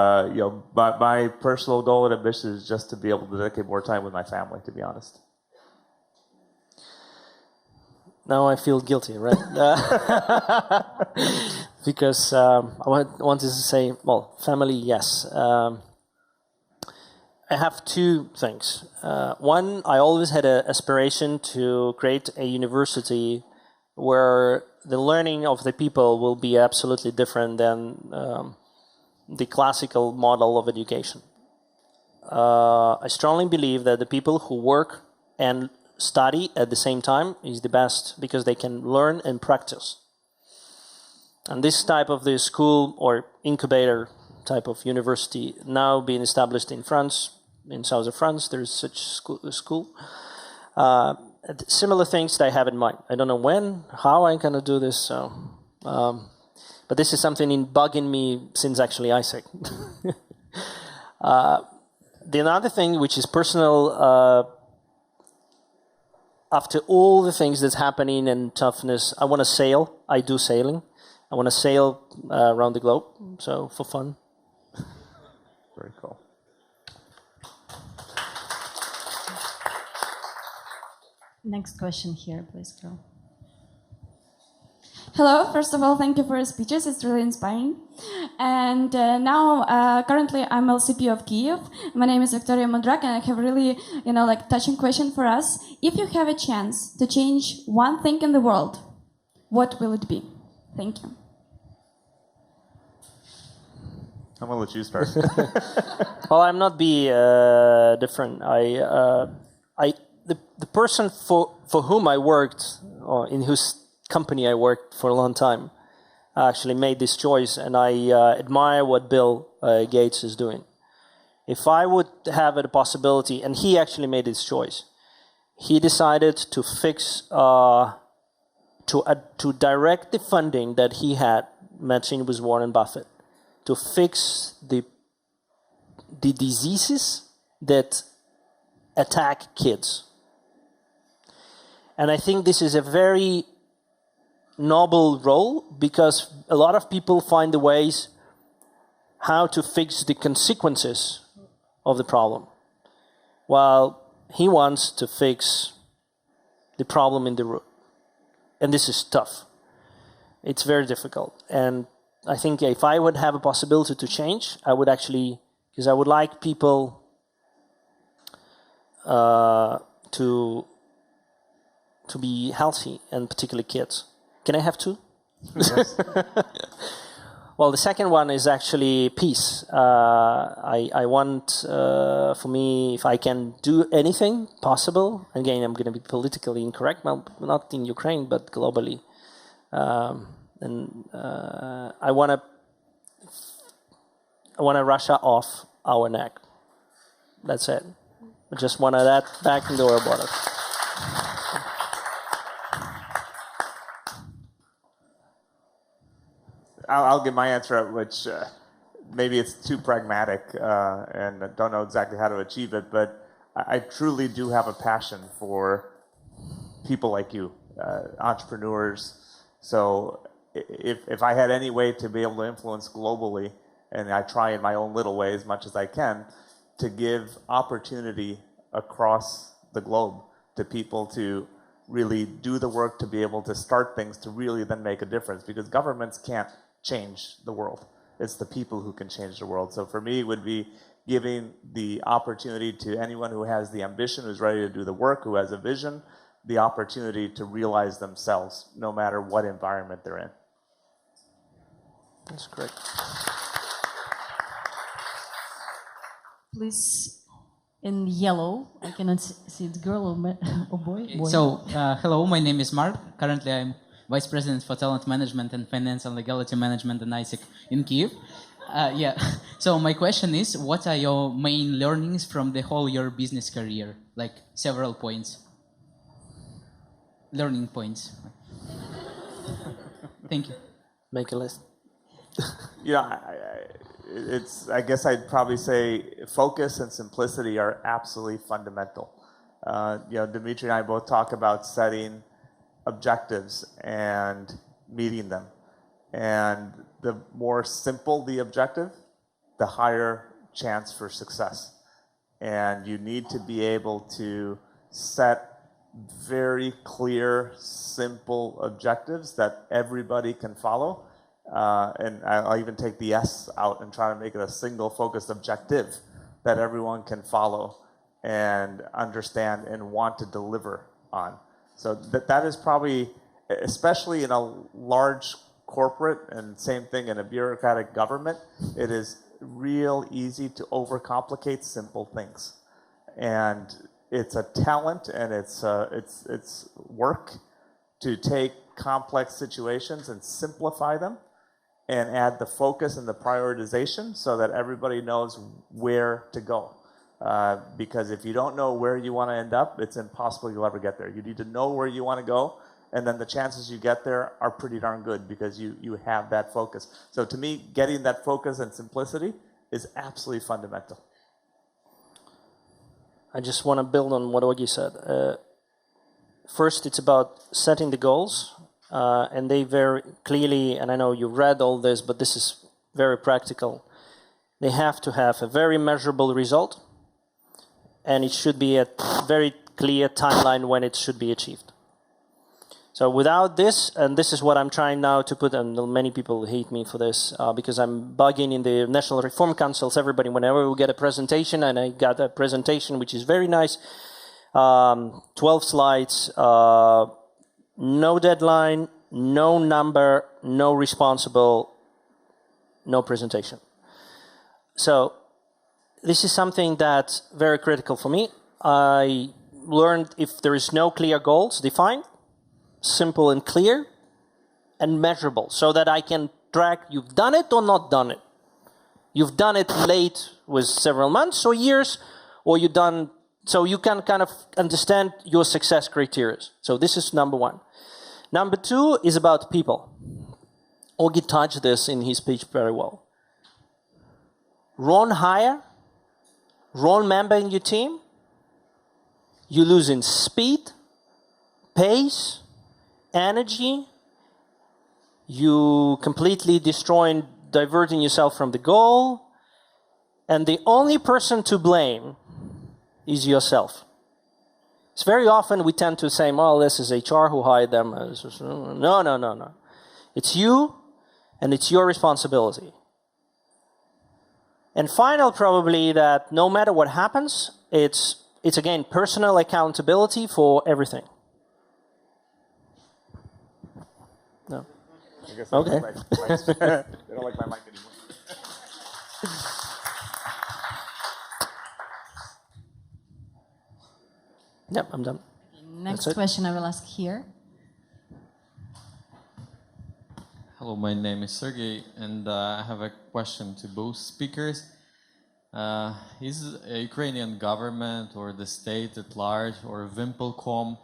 my personal goal and ambition is just to be able to dedicate more time with my family, to be honest. Now I feel guilty, right? Because I wanted to say, well, family, yes. I have two things. One, I always had an aspiration to create a university where the learning of the people will be absolutely different than the classical model of education. I strongly believe that the people who work and study at the same time is the best because they can learn and practice. And this type of the school or incubator type of university now being established in France, in south of France, there's such school. Similar things that I have in mind. I don't know when, how I'm going to do this. So, but this is something bugging me since actually AIESEC. The another thing, which is personal, after all the things that's happening and toughness, I want to sail. I do sailing. I want to sail around the globe, so for fun. Very cool. Next question here, please, girl. Hello, first of all, thank you for your speeches. It's really inspiring. And now, currently, I'm LCP of Kyiv. My name is Victoria Mudrak, and I have a really, touching question for us. If you have a chance to change one thing in the world, what will it be? Thank you. I'm going to let you start. Well, I'm not different. The person for whom I worked, or in whose company I worked for a long time, actually made this choice, and I admire what Bill Gates is doing. If I would have the possibility, and he actually made this choice, he decided to fix, to direct the funding that he had, matching with Warren Buffett, to fix the diseases that attack kids. And I think this is a very noble role because a lot of people find the ways how to fix the consequences of the problem, while he wants to fix the problem in the root. And this is tough. It's very difficult. And I think if I would have a possibility to change, I would actually, because I would like people to be healthy, and particularly kids. Can I have two? Yes. Well, the second one is actually peace. I want, for me, if I can do anything possible, again, I'm going to be politically incorrect, well, not in Ukraine, but globally. I want Russia off our neck. That's it. I just want that back into our border. I'll give my answer, which maybe it's too pragmatic and I don't know exactly how to achieve it, but I truly do have a passion for people like you, entrepreneurs. So if I had any way to be able to influence globally, and I try in my own little way as much as I can, to give opportunity across the globe to people to really do the work, to be able to start things, to really then make a difference, because governments can't change the world. It's the people who can change the world. So for me, it would be giving the opportunity to anyone who has the ambition, who's ready to do the work, who has a vision, the opportunity to realize themselves, no matter what environment they're in. That's great. Please, in yellow, I cannot see it's girl or boy. So, hello, my name is Mark. Currently, I'm Vice President for Talent Management and Finance and Legality Management in AIESEC in Kyiv. So my question is, what are your main learnings from the whole your business career? Like several points. Learning points. Thank you. Make a list. I guess I'd probably say focus and simplicity are absolutely fundamental. Dmitry and I both talk about setting objectives and meeting them. And the more simple the objective, the higher chance for success. And you need to be able to set very clear, simple objectives that everybody can follow. And I'll even take the S out and try to make it a single focused objective that everyone can follow and understand and want to deliver on. So that is probably, especially in a large corporate, and same thing in a bureaucratic government, it is real easy to overcomplicate simple things. And it's a talent and it's work to take complex situations and simplify them and add the focus and the prioritization so that everybody knows where to go. Because if you don't know where you want to end up, it's impossible you'll ever get there. You need to know where you want to go, and then the chances you get there are pretty darn good because you have that focus. So to me, getting that focus and simplicity is absolutely fundamental. I just want to build on what Augie said. First, it's about setting the goals, and they very clearly, and I know you read all this, but this is very practical. They have to have a very measurable result, and it should be a very clear timeline when it should be achieved. So without this, and this is what I'm trying now to put, and many people hate me for this, because I'm bugging in the National Reform Councils, everybody, whenever we get a presentation, and I got a presentation which is very nice, 12 slides, no deadline, no number, no responsible, no presentation. So this is something that's very critical for me. I learned if there is no clear goals defined, simple and clear, and measurable, so that I can track you've done it or not done it. You've done it late with several months or years, or you've done, so you can kind of understand your success criteria. So this is number one. Number two is about people. Augie touched this in his speech very well. Wrong hire, wrong member in your team, you lose in speed, pace, energy, you completely destroying, diverting yourself from the goal, and the only person to blame is yourself. It's very often we tend to say, well, this is HR who hired them. No. It's you, and it's your responsibility. And final, probably, that no matter what happens, it's again, personal accountability for everything. No. I guess okay. They don't like my mic anymore. Yep, I'm done. Next question I will ask here. Hello, my name is Sergey, and I have a question to both speakers. Is a Ukrainian government or the state at large or Vimpelcom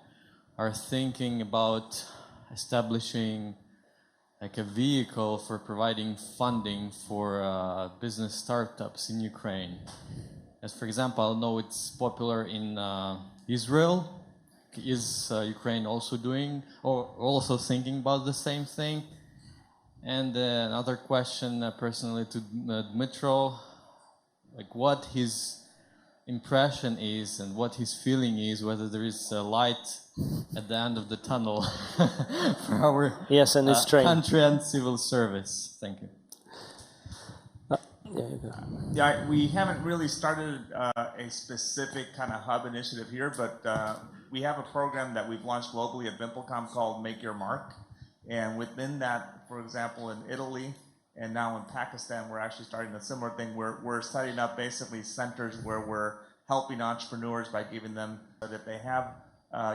are thinking about establishing like a vehicle for providing funding for business startups in Ukraine? As for example, I know it's popular in Israel. Is Ukraine also doing or also thinking about the same thing? And another question personally to Dmytro, like what his impression is and what his feeling is, whether there is a light at the end of the tunnel for our country and civil service. Thank you. Yeah, we haven't really started a specific kind of hub initiative here, but we have a program that we've launched globally at Vimpelcom called Make Your Mark. And within that, for example, in Italy and now in Pakistan, we're actually starting a similar thing. We're setting up basically centers where we're helping entrepreneurs by giving them, that if they have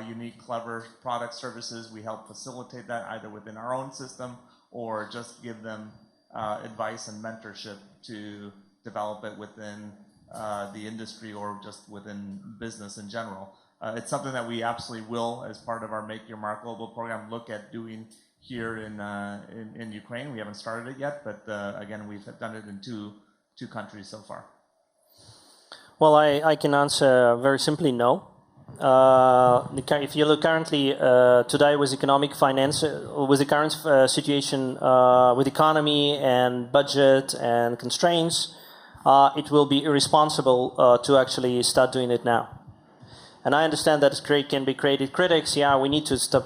unique, clever product services, we help facilitate that either within our own system or just give them advice and mentorship to develop it within the industry or just within business in general. It's something that we absolutely will, as part of our Make Your Mark Global program, look at doing here in Ukraine. We haven't started it yet, but again, we've done it in two countries so far. Well, I can answer very simply no. If you look currently today with economic finance, with the current situation with economy and budget and constraints, it will be irresponsible to actually start doing it now. And I understand that can be creative critics. Yeah, we need to stop.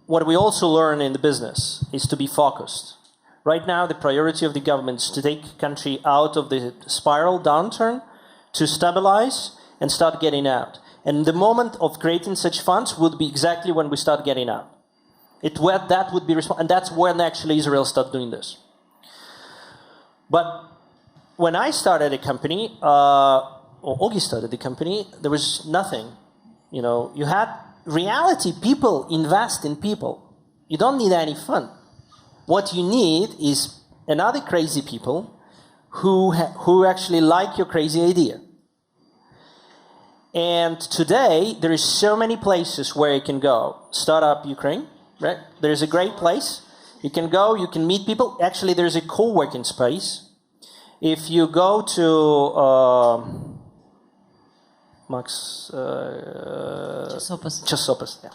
What we also learn in the business is to be focused. Right now, the priority of the government is to take the country out of the spiral downturn, to stabilize and start getting out. And the moment of creating such funds would be exactly when we start getting out. That would be and that's when actually Israel started doing this. But when I started a company, or Augie started the company, there was nothing. You know, you had reality. People invest in people. You don't need any fund. What you need is another crazy people who actually like your crazy idea. And today, there is so many places where you can go. Startup Ukraine, right? There's a great place. You can go, you can meet people. Actually, there's a co-working space. If you go to Chasopos, yeah.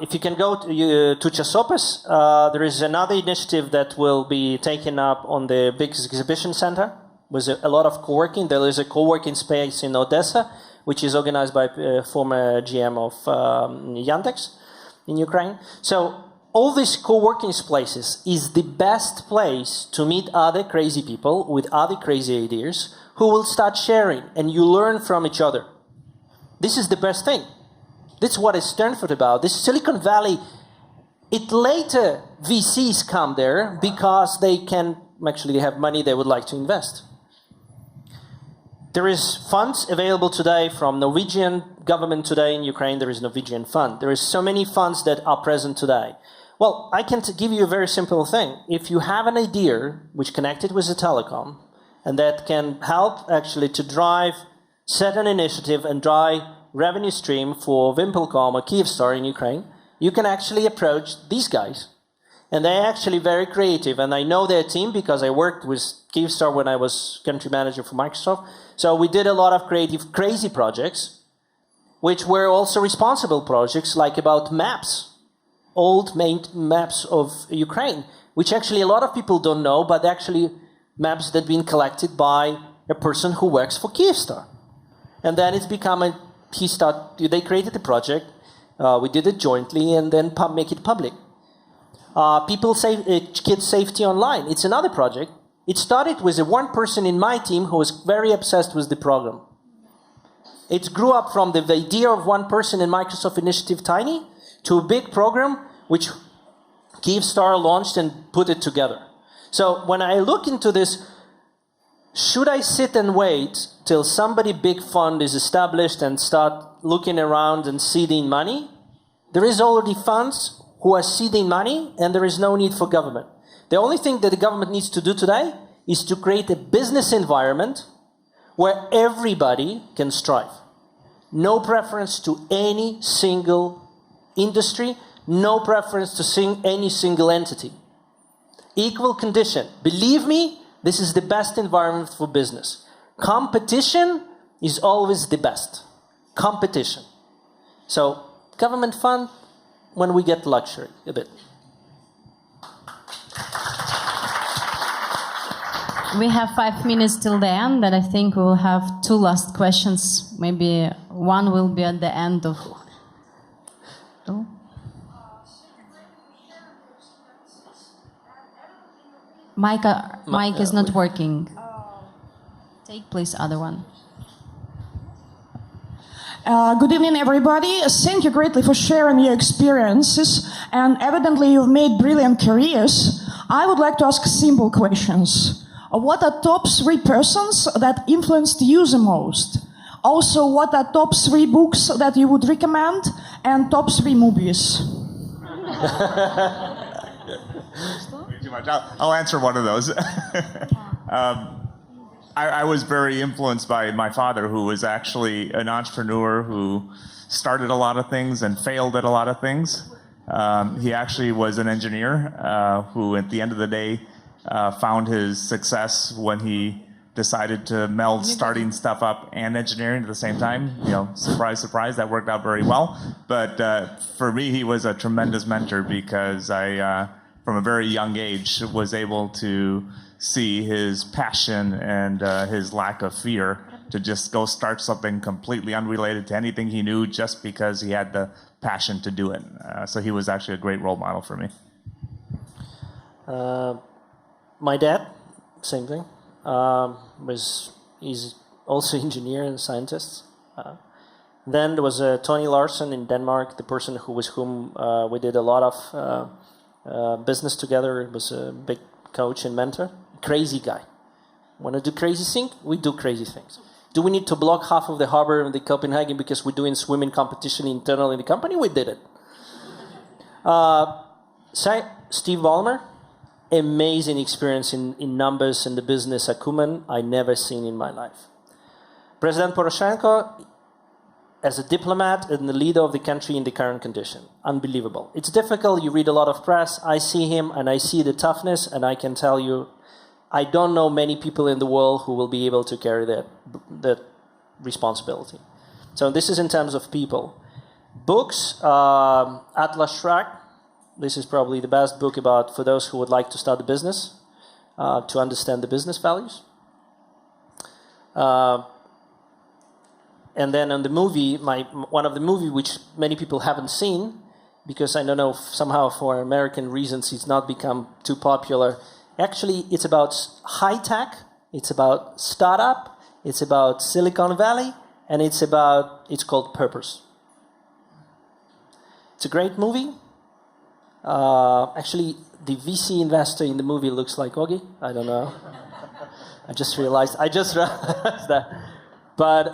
If you can go to Chasopos, there is another initiative that will be taken up on the big exhibition center with a lot of co-working. There is a co-working space in Odessa, which is organized by former GM of Yandex in Ukraine. So all these co-working places is the best place to meet other crazy people with other crazy ideas who will start sharing, and you learn from each other. This is the best thing. That's what is Stanford about. This Silicon Valley, later VCs come there because they have money they would like to invest. There is funds available today from Norwegian government today in Ukraine. There is Norwegian fund. There is so many funds that are present today. Well, I can give you a very simple thing. If you have an idea which connected with the telecom, and that can help actually to set an initiative and drive revenue stream for Vimpelcom or Kyivstar in Ukraine, you can actually approach these guys. And they're actually very creative. And I know their team because I worked with Kyivstar when I was country manager for Microsoft. So we did a lot of creative, crazy projects, which were also responsible projects, like about maps, old maps of Ukraine, which actually a lot of people don't know, but actually maps that have been collected by a person who works for Kyivstar. And then it's become they created the project, we did it jointly, and then make it public. Kids safety online, it's another project. It started with one person in my team who was very obsessed with the program. It grew up from the idea of one person in Microsoft Initiative Tiny to a big program which Kyivstar launched and put it together. So when I look into this, should I sit and wait till somebody big fund is established and start looking around and seeding money? There is already funds who are seeding money, and there is no need for government. The only thing that the government needs to do today is to create a business environment where everybody can strive. No preference to any single industry, no preference to any single entity. Equal condition. Believe me, this is the best environment for business. Competition is always the best. Competition. So, government fund, when we get luxury, a bit. We have 5 minutes till the end, and I think we'll have 2 last questions. Maybe one will be at the end of... Oh. Mic is not working. Take, please, other one. Good evening, everybody. Thank you greatly for sharing your experiences, and evidently you've made brilliant careers. I would like to ask simple questions. What are top 3 persons that influenced you the most? Also, what are top 3 books that you would recommend, and top 3 movies? Too much. I'll answer one of those. I was very influenced by my father, who was actually an entrepreneur who started a lot of things and failed at a lot of things. He actually was an engineer who, at the end of the day, found his success when he decided to meld starting stuff up and engineering at the same time. You know, surprise, surprise, that worked out very well. But for me, he was a tremendous mentor because I, from a very young age, was able to see his passion and his lack of fear to just go start something completely unrelated to anything he knew just because he had the passion to do it. So he was actually a great role model for me. My dad, same thing. He's also engineer and scientist. Then there was Tony Larson in Denmark, the person with whom we did a lot of business together. He was a big coach and mentor. Crazy guy. Want to do crazy things? We do crazy things. Do we need to block half of the harbor in the Copenhagen because we're doing swimming competition internally in the company? We did it. Steve Ballmer, amazing experience in numbers and the business acumen I never seen in my life. President Poroshenko, as a diplomat and the leader of the country in the current condition, unbelievable. It's difficult, you read a lot of press, I see him and I see the toughness, and I can tell you, I don't know many people in the world who will be able to carry that responsibility. So this is in terms of people. Books, Atlas Shrugged. This is probably the best book for those who would like to start a business, to understand the business values. And then on the movie, one of the movie which many people haven't seen, because I don't know, somehow for American reasons it's not become too popular. Actually, it's about high tech, it's about startup, it's about Silicon Valley, and it's called Purpose. It's a great movie. Actually, the VC investor in the movie looks like Augie. I don't know. I just realized that. But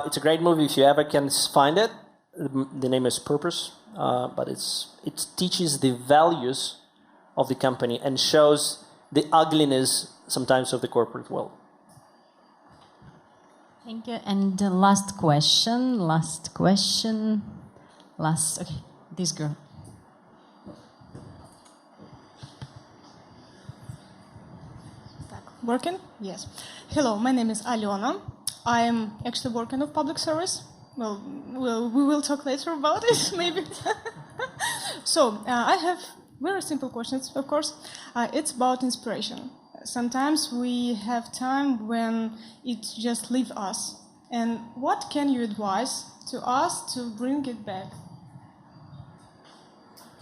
it's a great movie if you ever can find it. The name is Purpose, but it teaches the values of the company and shows the ugliness sometimes of the corporate world. Thank you. And the last question. Okay, this girl. Working? Yes. Hello, my name is Aliona. I am actually working of public service. Well, we will talk later about it, maybe. So, I have very simple questions, of course. It's about inspiration. Sometimes we have time when it just leaves us. And what can you advise to us to bring it back?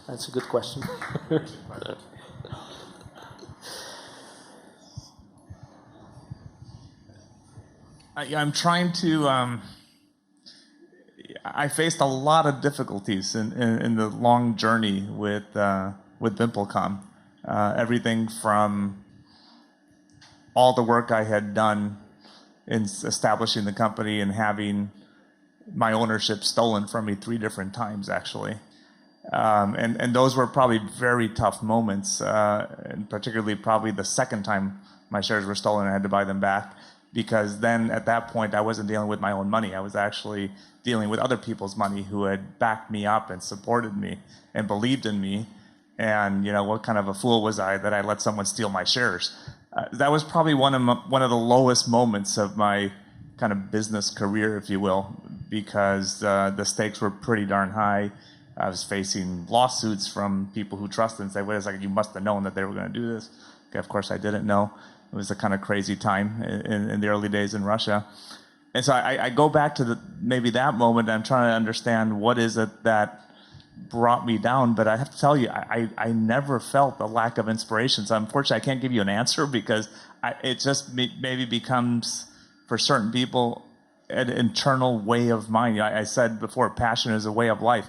That's a good question. I'm trying to. I faced a lot of difficulties in the long journey with VimpelCom. Everything from all the work I had done in establishing the company and having my ownership stolen from me 3 different times, actually. And those were probably very tough moments, and particularly probably the second time my shares were stolen and I had to buy them back. Because then at that point, I wasn't dealing with my own money. I was actually dealing with other people's money who had backed me up and supported me and believed in me. And, you know, what kind of a fool was I that I let someone steal my shares? That was probably one of the lowest moments of my kind of business career, if you will, because the stakes were pretty darn high. I was facing lawsuits from people who trusted and said, wait a second, you must have known that they were going to do this. Okay, of course, I didn't know. It was a kind of crazy time in the early days in Russia. And so I go back to maybe that moment. I'm trying to understand what is it that brought me down. But I have to tell you, I never felt the lack of inspiration. So unfortunately, I can't give you an answer because it just maybe becomes, for certain people, an internal way of mind. I said before, passion is a way of life.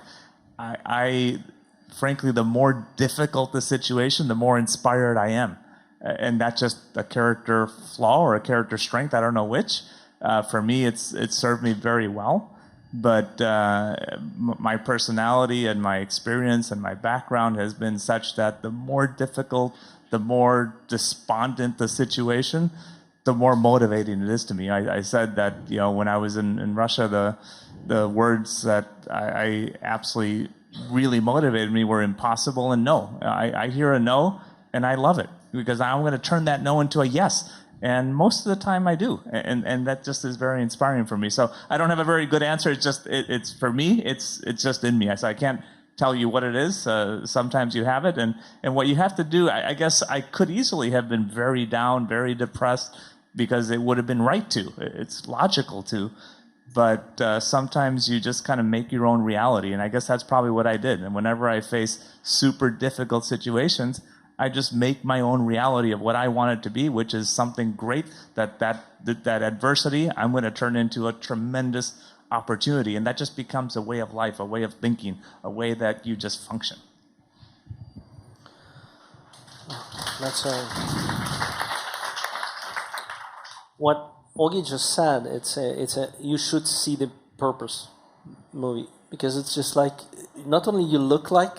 Frankly, the more difficult the situation, the more inspired I am. And that's just a character flaw or a character strength. I don't know which. For me, it's served me very well. But my personality and my experience and my background has been such that the more difficult, the more despondent the situation, the more motivating it is to me. I said that, you know, when I was in Russia, the words that I absolutely really motivated me were impossible and no. I hear a no and I love it, because I'm going to turn that no into a yes. And most of the time I do. And that just is very inspiring for me. So I don't have a very good answer. It's just, it's for me, it's just in me. So I can't tell you what it is. Sometimes you have it. And what you have to do, I guess I could easily have been very down, very depressed, because it would have been right to. It's logical to. But sometimes you just kind of make your own reality. And I guess that's probably what I did. And whenever I face super difficult situations, I just make my own reality of what I want it to be, which is something great, that adversity I'm going to turn into a tremendous opportunity. And that just becomes a way of life, a way of thinking, a way that you just function. That's what Augie just said. You should see the Purpose movie, because it's just like, not only you look like,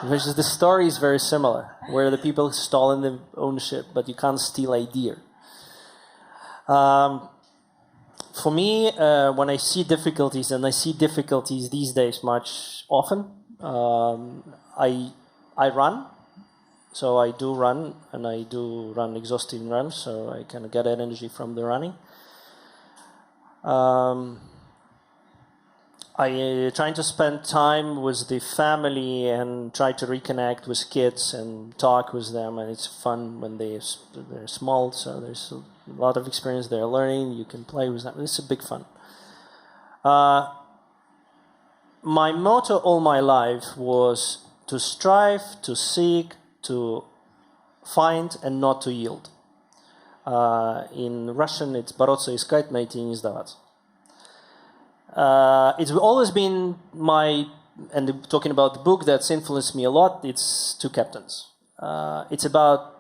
versus the story is very similar, where the people stolen the ownership, but you can't steal idea. For me, when I see difficulties, and I see difficulties these days much often, I run. So I do run, and I do run exhausting runs, so I kind of get energy from the running. I trying to spend time with the family and try to reconnect with kids and talk with them, and it's fun when they're small, so there's a lot of experience they're learning. You can play with them. It's a big fun. My motto all my life was to strive, to seek, to find, and not to yield. In Russian, it's бороться, искать, найти, не сдаваться. It's always been and talking about the book that's influenced me a lot, it's Two Captains. It's about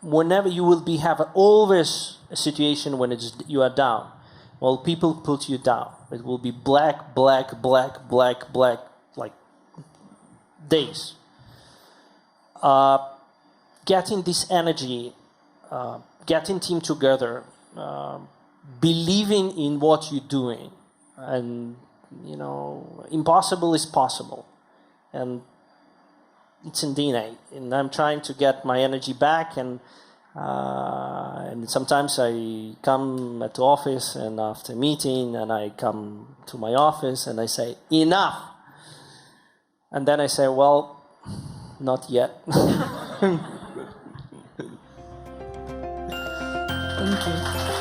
whenever you will have always a situation when you are down. Well, people put you down. It will be black, black, black, black, black, like days. Getting this energy, getting team together, believing in what you're doing, and impossible is possible, and it's in DNA. And I'm trying to get my energy back, and sometimes I come at the office, and after meeting, and I come to my office, and I say enough, and then I say, well, not yet. Thank you.